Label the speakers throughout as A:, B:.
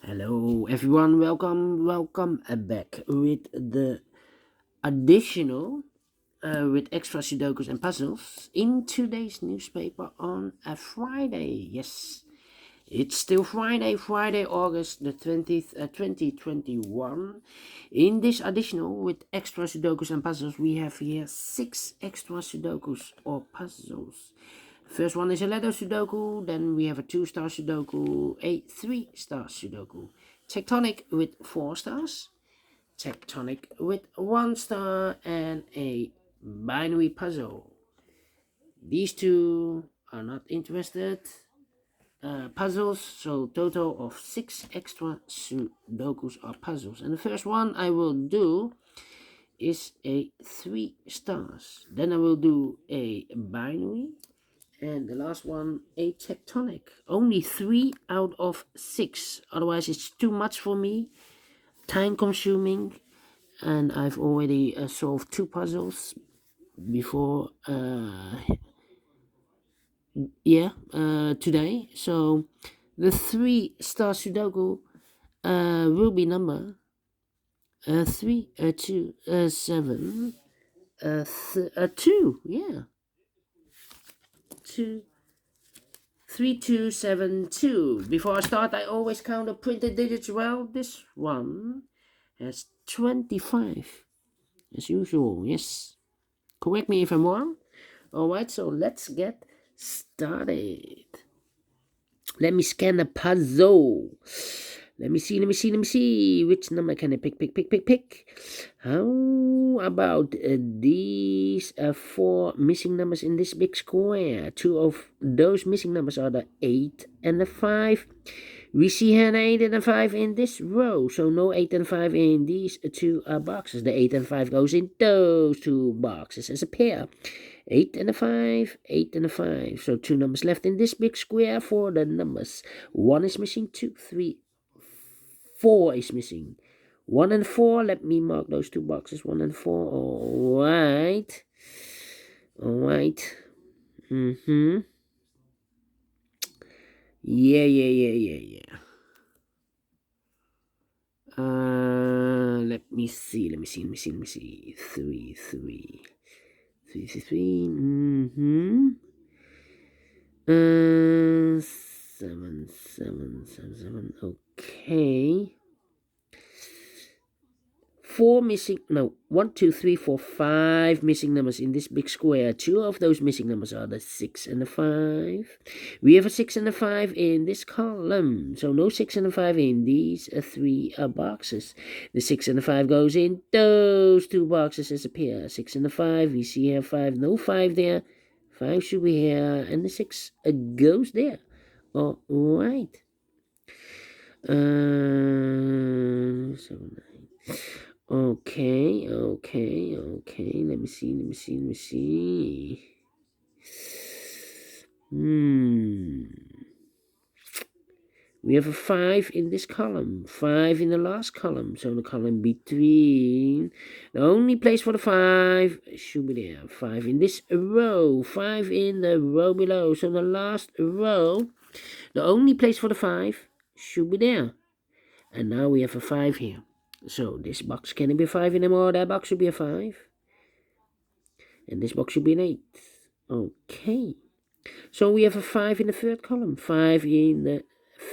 A: Hello everyone, welcome back with the additional with extra sudokus and puzzles in today's newspaper on a Friday. Yes, it's still Friday, August the 20th, 2021. In this additional with extra sudokus and puzzles, we have here 6 extra sudokus or puzzles. First one is a letter Sudoku, then we have a 2-star Sudoku, a 3-star Sudoku, tectonic with 4 stars, tectonic with 1 star, and a binary puzzle. These two are not interested puzzles, so total of 6 extra Sudokus or puzzles. And the first one I will do is a 3 stars. Then I will do a binary. And the last one, a tectonic. Only 3 out of 6. Otherwise, it's too much for me. Time consuming. And I've already solved 2 puzzles before, today. So the 3-star Sudoku will be number 3, 2, 7, 2. Yeah. 2. 3272. Before I start, I always count the printed digits. Well, this one has 25, as usual. Yes. Correct me if I'm wrong. Alright, so let's get started. Let me scan the puzzle. Let me see. Which number can I pick? How about these 4 missing numbers in this big square? 2 of those missing numbers are the 8 and the 5. We see here an 8 and a 5 in this row, so no 8 and 5 in these 2 boxes. The 8 and 5 goes in those 2 boxes as a pair. 8 and a 5, 8 and a 5. So 2 numbers left in this big square for the numbers. 1 is missing, 2, 3, 4 is missing. 1 and 4, let me mark those 2 boxes. 1 and 4, alright. Alright. Yeah. Let me see. 3. 7. Okay. 4 missing, no, 1, 2, 3, 4, 5 missing numbers in this big square. 2 of those missing numbers are the 6 and the 5. We have a 6 and a 5 in this column, so no 6 and a 5 in these 3 boxes. The 6 and the 5 goes in those 2 boxes as a pair. 6 and the 5, we see here 5, no 5 there. 5 should be here, and the 6 goes there. All right. 7, 9. Okay. Let me see. We have a 5 in this column, 5 in the last column, so the column between. The only place for the 5 should be there. 5 in this row, 5 in the row below, so the last row, the only place for the 5 should be there. And now we have a 5 here. So this box can't be a 5 anymore. That box should be a 5. And this box should be an 8. Okay. So we have a 5 in the third column. 5 in the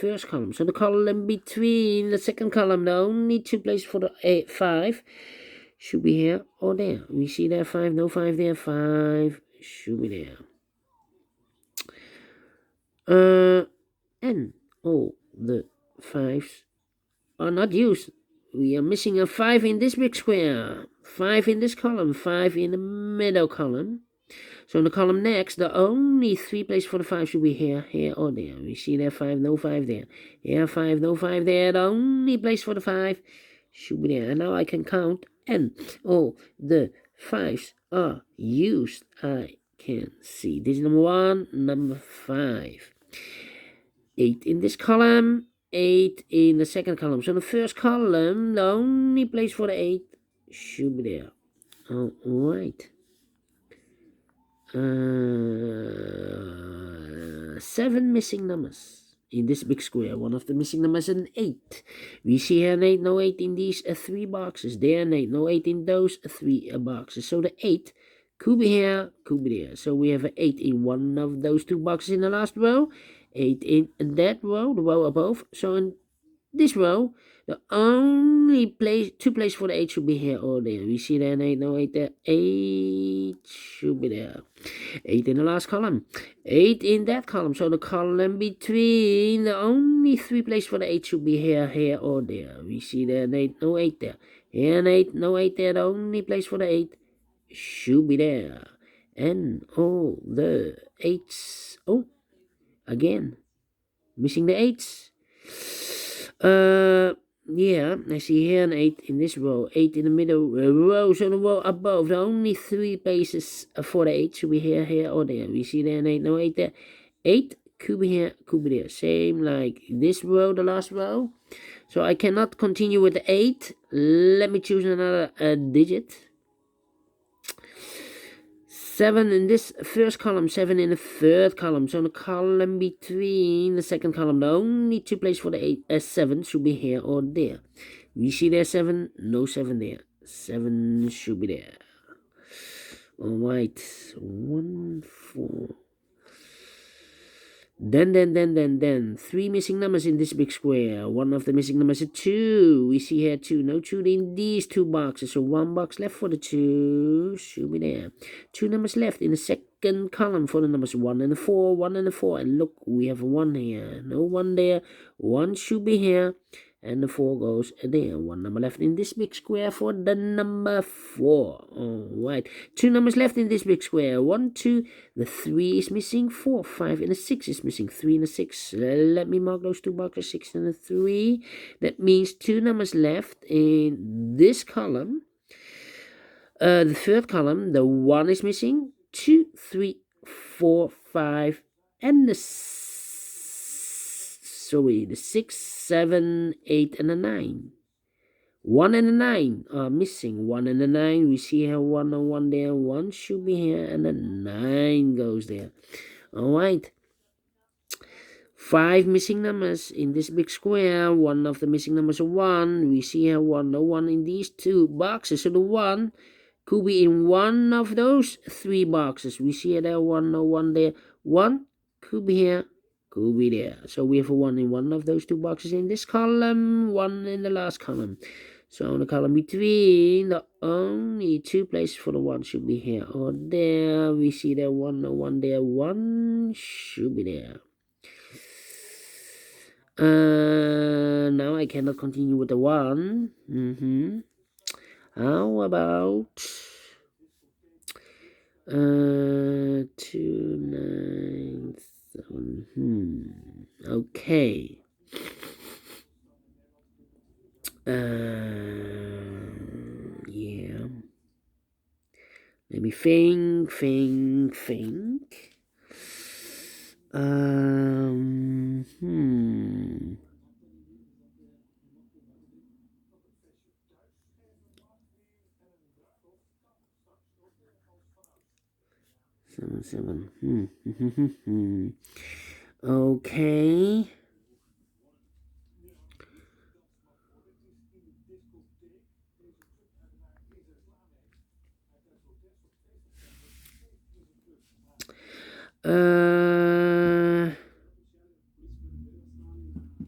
A: first column. So the column between the second column, the only 2 places for the 5 should be here or there. We see there 5, no 5 there. 5 should be there. And all the 5s are not used. We are missing a 5 in this big square, 5 in this column, 5 in the middle column. So in the column next, the only 3 places for the 5 should be here, or there. We see there 5, no 5 there. Here 5, no 5 there. The only place for the 5 should be there. And now I can count, and all the 5s are used. I can see. This is number 1, number 5. 8 in this column, 8 in the second column. So the first column, the only place for the 8 should be there. Alright. 7 missing numbers in this big square. One of the missing numbers is an 8. We see here an 8, no 8 in these 3 boxes. There an 8, no 8 in those 3 boxes. So the 8 could be here, could be there. So we have an 8 in one of those 2 boxes in the last row, 8 in that row, the row above. So in this row, the only two places for the 8 should be here or there. We see there an 8, no 8 there. 8 should be there. 8 in the last column. 8 in that column. So the column between, the only 3 places for the 8 should be here, here, or there. We see there an 8, no 8 there. Here an 8, no 8 there. The only place for the 8 should be there. And all the 8s. Oh, again. Missing the 8s. Yeah, I see here an 8 in this row, 8 in the middle row, so the row above, the only 3 places for the 8 should be here, here, or there. We see there an 8, no 8 there. 8 could be here, could be there. Same like this row, the last row. So I cannot continue with the 8. Let me choose another digit. 7 in this first column, 7 in the third column. So the column between the second column, the only 2 places for the 7 should be here or there. We see there 7, no 7 there. 7 should be there. Alright, 1, 4. Then 3 missing numbers in this big square. One of the missing numbers is 2. We see here 2. No 2 in these 2 boxes. So 1 box left for the 2. Should be there. 2 numbers left in the second column for the numbers 1 and 4. 1 and 4. And look, we have a 1 here. No 1 there. 1 should be here. And the 4 goes there. 1 number left in this big square for the number 4. Alright. 2 numbers left in this big square. 1, 2. The 3 is missing. 4, 5, and the 6 is missing. 3 and the 6. Let me mark those 2 boxes. 6 and the 3. That means 2 numbers left in this column. The third column, the 1 is missing. 2, 3, 4, 5, and the 6, 7, 8, and a 9. 1 and a 9 are missing. 1 and a 9. We see here 1 and 1 there. 1 should be here, and a 9 goes there. Alright. 5 missing numbers in this big square. One of the missing numbers is 1. We see here 1, no 1 in these 2 boxes. So the 1 could be in one of those 3 boxes. We see here there 1, no 1 there. 1 could be here, could be there. So we have a 1 in one of those 2 boxes in this column, 1 in the last column. So in the column between, the only 2 places for the 1 should be here or there. We see there 1, no 1 there. 1 should be there. Now I cannot continue with the 1. How about 2, 9, 7. Okay. Yeah. Let me think. 7. Okay.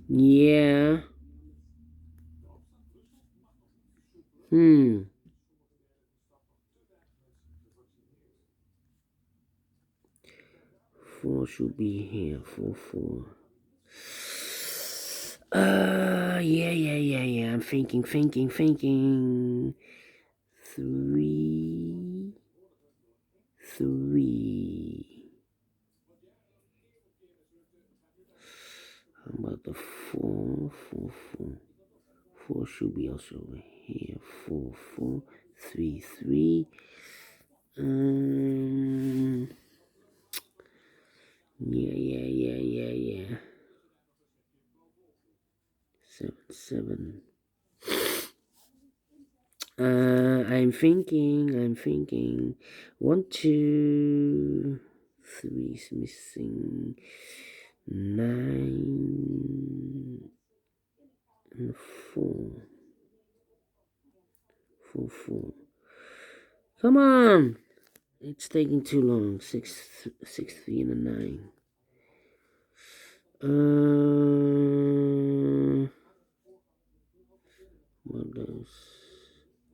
A: Yeah. 4 should be here. 4. Yeah. I'm thinking. 3. How about the 4? 4 should be also over here. 4. 3. Yeah. 7. I'm thinking. 1, 2, 3 is missing. 9 and 4. 4, 4. Come on! It's taking too long. 6, 6, 3, and a 9. One of those.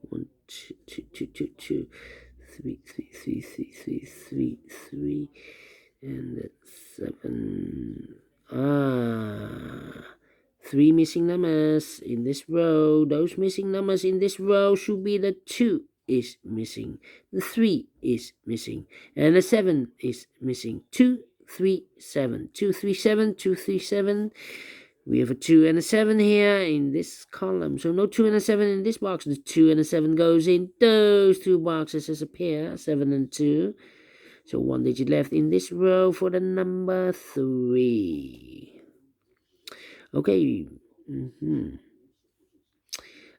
A: 1, 2, 2, 2, 2, 2. 3, 3, 3, 3, 3, 3, 3, and 7. Three missing numbers in this row. Those missing numbers in this row should be the 2 is missing, the 3 is missing, and the 7 is missing. 2, 3, 7. 2, 3, 7, 2, 3, 7. We have a 2 and a 7 here in this column. So no 2 and a 7 in this box. The 2 and a 7 goes in those two boxes as a pair, 7 and 2. So one digit left in this row for the number 3. Okay.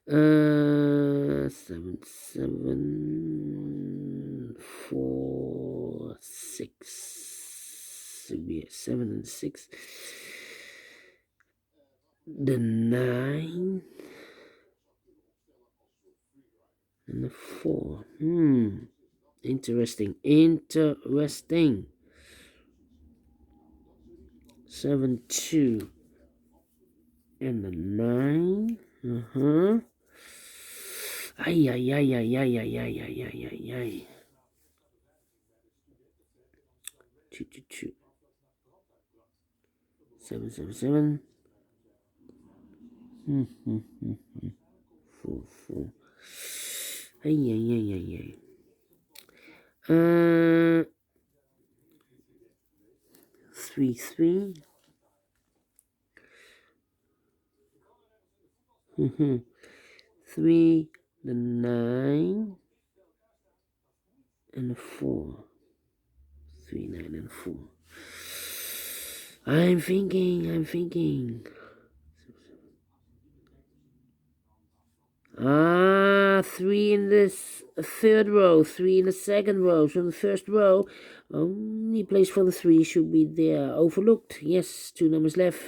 A: 7, 7, 4, 6. Should be 7 and 6. The 9 and the 4. Interesting. 7, 2 and the 9. Ay. 2, 2, 2. 7, 7, 7. 4, 4. Ay. 3, 3. 3, the 9, and the 4. 3, 9, and 4. I'm thinking. 3 in this third row, 3 in the second row. So in the first row, only place for the 3 should be there. Overlooked. Yes, 2 numbers left.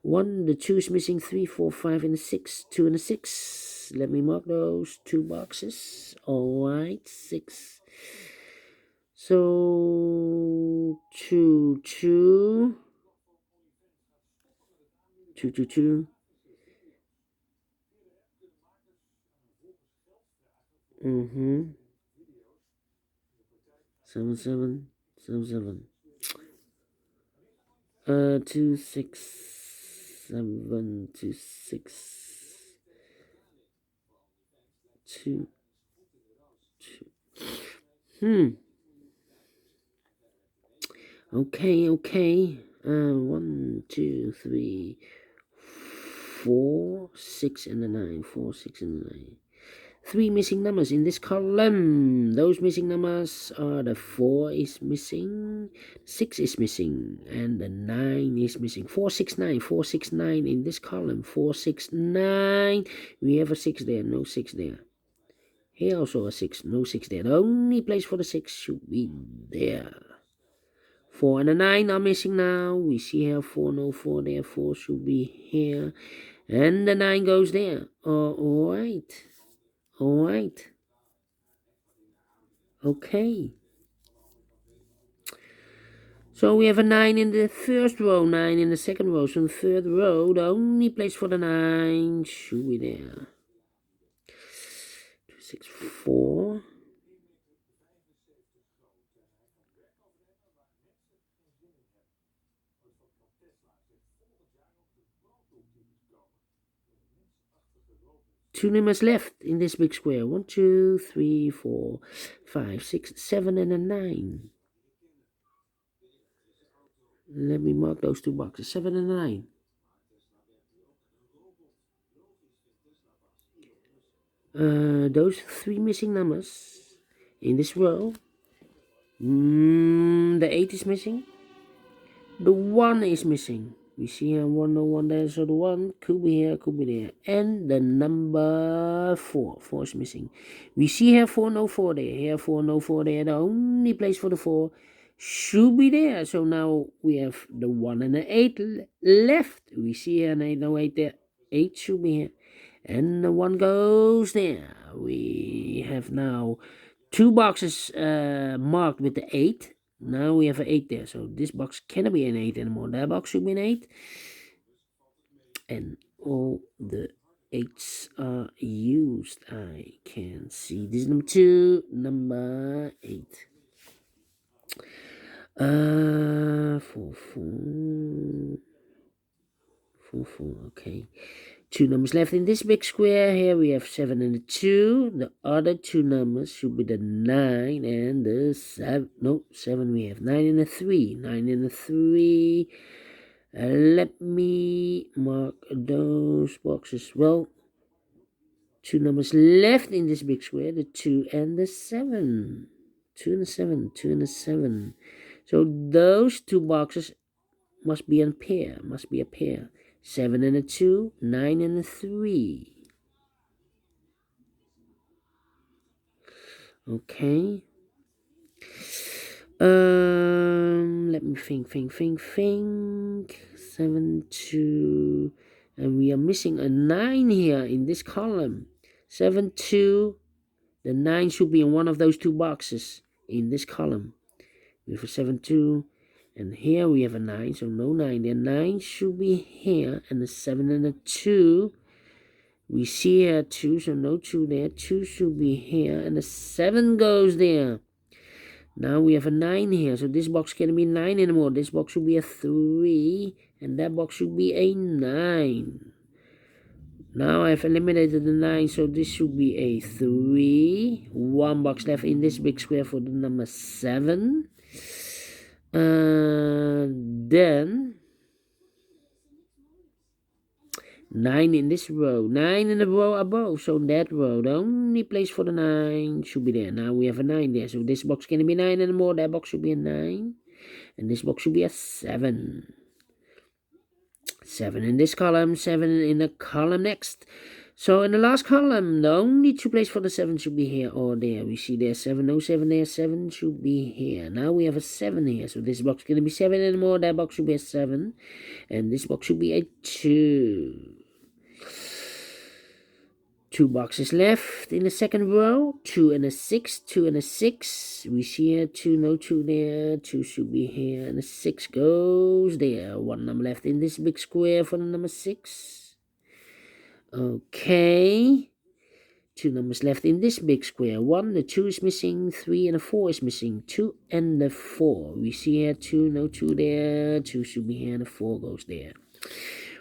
A: 1, the 2 is missing. 3, 4, 5 and the 6. 2 and the 6. Let me mark those 2 boxes. Alright, 6. So 2, 2. 2, 2, 2. 7, 7, 7, 7. 2, 6, 7, 2, 6. 2, 2. Okay. 1, 2, 3, 4, 6, and a 9. 4, 6, and a 9. 3 missing numbers in this column. Those missing numbers are the 4 is missing, 6 is missing, and the 9 is missing. 4, 6, 9. 4, 6, 9 in this column. 4, 6, 9. We have a 6 there, no 6 there. Here also a 6, no 6 there. The only place for the 6 should be there. 4 and a 9 are missing now. We see here 4, no 4 there. 4 should be here. And the 9 goes there. Alright. Okay. So we have a 9 in the first row, 9 in the second row. So in the third row, the only place for the 9 should be there. 2, 6, 4. 2 numbers left in this big square. 1, 2, 3, 4, 5, 6, 7, and a 9. Let me mark those 2 boxes. 7 and a 9. Those 3 missing numbers in this row. The 8 is missing. The 1 is missing. We see here 1, no 1 there, so the 1 could be here, could be there. And the number 4. 4 is missing. We see here 4, no 4 there. Here 4, no 4 there. The only place for the 4 should be there. So now we have the 1 and the 8 left. We see here an 8, no 8 there. 8 should be here. And the 1 goes there. We have now 2 boxes marked with the 8. Now we have an 8 there. So this box cannot be an 8 anymore. That box should be an 8. And all the 8s are used. I can see this number 2, number 8. 4, 4, okay. 2 numbers left in this big square. Here we have 7 and a 2. The other 2 numbers should be the 9 and the 7. No, 7 we have 9 and a 3. 9 and a 3. Let me mark those boxes. Well, 2 numbers left in this big square. The 2 and the 7. 2 and a 7. 2 and a 7. So those 2 boxes must be a pair. 7 and a 2, 9 and a 3. Okay. Let me think. 7, 2, and we are missing a 9 here in this column. 7, 2, the 9 should be in one of those 2 boxes in this column. We have a 7, 2, and here we have a 9, so no 9 there. 9 should be here, and the 7 and a 2. We see here 2, so no 2 there. 2 should be here, and the 7 goes there. Now we have a 9 here, so this box can't be 9 anymore. This box should be a 3, and that box should be a 9. Now I've eliminated the 9, so this should be a 3. 1 box left in this big square for the number 7. Then 9 in this row, 9 in the row above. So that row, the only place for the 9 should be there. Now we have a 9 there, so this box can't be 9 anymore. That box should be a 9, and this box should be a 7. 7 in this column, 7 in the column next. So in the last column, the only 2 places for the 7 should be here or there. We see there's 7, no 7 there, 7 should be here. Now we have a 7 here, so this box can't be 7 anymore. That box should be a 7, and this box should be a 2. 2 boxes left in the second row. 2 and a 6, 2 and a 6. We see here 2, no 2 there. 2 should be here, and a 6 goes there. 1 number left in this big square for the number 6. Okay. 2 numbers left in this big square. 1, the 2 is missing. 3 and a 4 is missing. 2 and the 4. We see here 2, no 2 there. 2 should be here, and a 4 goes there.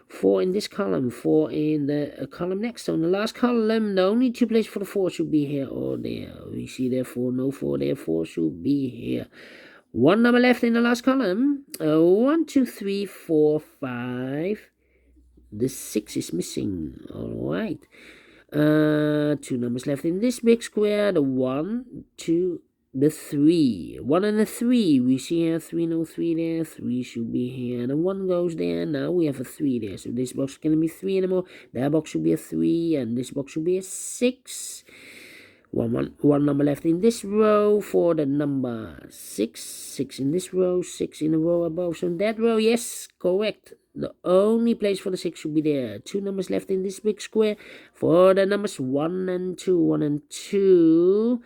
A: 4 in this column, 4 in the column next. So in the last column, the only 2 places for the 4 should be here or there. We see there 4, no 4 there, 4 should be here. 1 number left in the last column. 1, 2, 3, 4, 5. The 6 is missing. Alright. 2 numbers left in this big square. The 1, 2, the 3. 1 and a 3. We see here 3, no 3 there. 3 should be here. The 1 goes there. Now we have a 3 there. So this box can be 3 anymore. That box should be a 3. And this box should be a 6. One number left in this row for the number 6. 6 in this row. 6 in the row above. So in that row, yes, correct. The only place for the 6 should be there. 2 numbers left in this big square for the numbers 1 and 2. 1 and 2.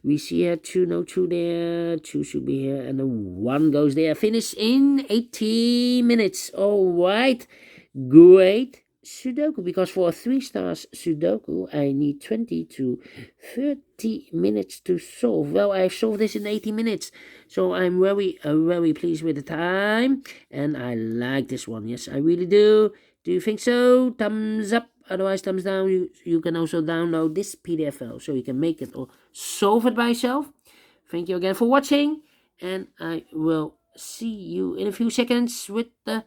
A: We see here 2, no 2 there. 2 should be here, and the 1 goes there. Finish in 80 minutes. Alright. Great Sudoku, because for a 3 stars Sudoku I need 20 to 30 minutes to solve. Well, I've solved this in 80 minutes, so I'm very pleased with the time, and I like this one. Yes, I really do. Do you think so? Thumbs up, otherwise thumbs down. You can also download this PDF file so you can make it or solve it by yourself. Thank you again for watching, and I will see you in a few seconds with the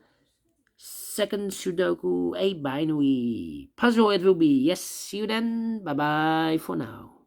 A: second Sudoku, a binary puzzle it will be. Yes, see you then. Bye bye for now.